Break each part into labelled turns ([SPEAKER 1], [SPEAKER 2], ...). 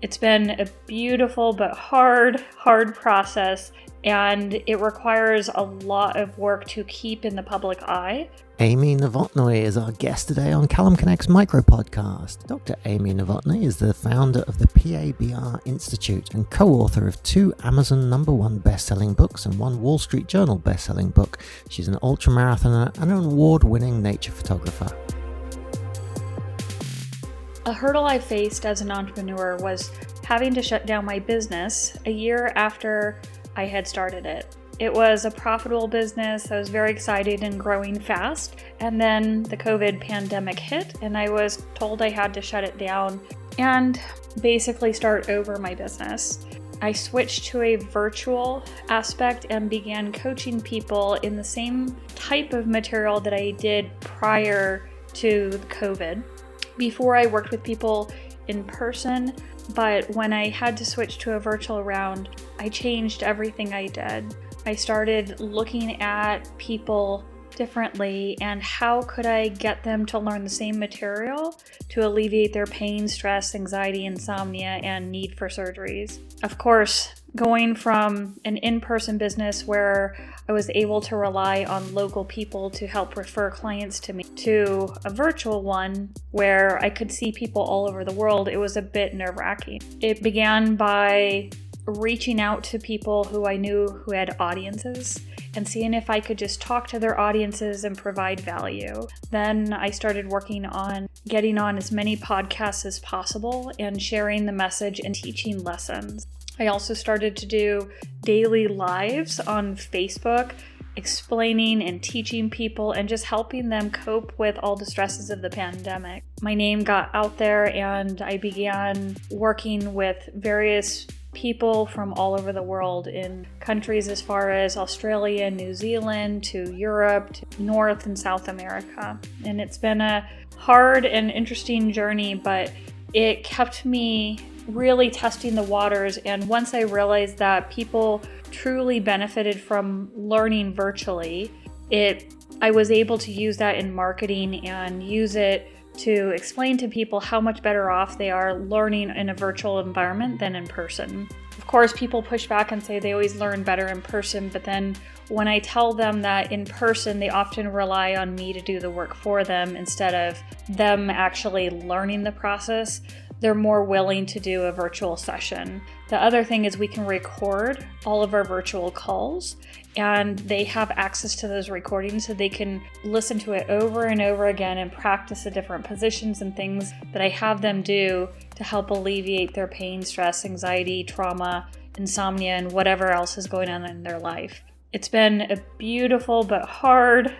[SPEAKER 1] It's been a beautiful but hard process, and it requires a lot of work to keep in the public eye.
[SPEAKER 2] Amy Novotny is our guest today on CallumConnects Micro-Podcast. Dr. Amy Novotny is the founder of the PABR Institute and co-author of 2 Amazon #1 best-selling books and 1 Wall Street Journal best-selling book. She's an ultramarathoner and an award-winning nature photographer.
[SPEAKER 1] A hurdle I faced as an entrepreneur was having to shut down my business a year after I had started it. It was a profitable business. I was very excited and growing fast. And then the COVID pandemic hit and I was told I had to shut it down and basically start over my business. I switched to a virtual aspect and began coaching people in the same type of material that I did prior to COVID. Before I worked with people in person, but when I had to switch to a virtual round, I changed everything I did. I started looking at people differently and how could I get them to learn the same material to alleviate their pain, stress, anxiety, insomnia, and need for surgeries. Of course, going from an in-person business where I was able to rely on local people to help refer clients to me to a virtual one where I could see people all over the world, it was a bit nerve-wracking. It began by reaching out to people who I knew who had audiences and seeing if I could just talk to their audiences and provide value. Then I started working on getting on as many podcasts as possible and sharing the message and teaching lessons. I also started to do daily lives on Facebook, explaining and teaching people and just helping them cope with all the stresses of the pandemic. My name got out there and I began working with various people from all over the world in countries as far as Australia, New Zealand, to Europe, to North and South America. And it's been a hard and interesting journey, but it kept me really testing the waters. And once I realized that people truly benefited from learning virtually, I was able to use that in marketing and use it to explain to people how much better off they are learning in a virtual environment than in person. Of course, people push back and say they always learn better in person, but then when I tell them that in person, they often rely on me to do the work for them instead of them actually learning the process, they're more willing to do a virtual session. The other thing is we can record all of our virtual calls and they have access to those recordings so they can listen to it over and over again and practice the different positions and things that I have them do to help alleviate their pain, stress, anxiety, trauma, insomnia, and whatever else is going on in their life. It's been a beautiful but hard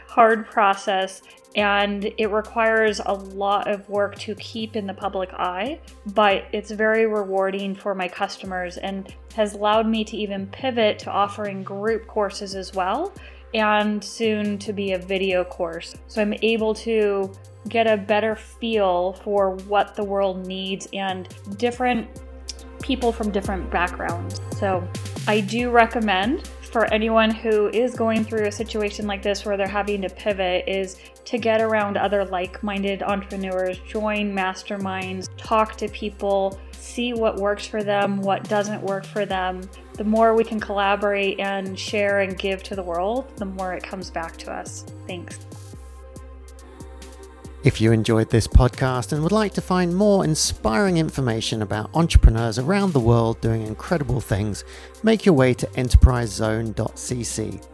[SPEAKER 1] process, and it requires a lot of work to keep in the public eye, but it's very rewarding for my customers and has allowed me to even pivot to offering group courses as well, and soon to be a video course. So I'm able to get a better feel for what the world needs and different people from different backgrounds. So I do recommend for anyone who is going through a situation like this where they're having to pivot is to get around other like-minded entrepreneurs, join masterminds, talk to people, see what works for them, what doesn't work for them. The more we can collaborate and share and give to the world, the more it comes back to us. Thanks.
[SPEAKER 2] If you enjoyed this podcast and would like to find more inspiring information about entrepreneurs around the world doing incredible things, make your way to enterprisezone.cc.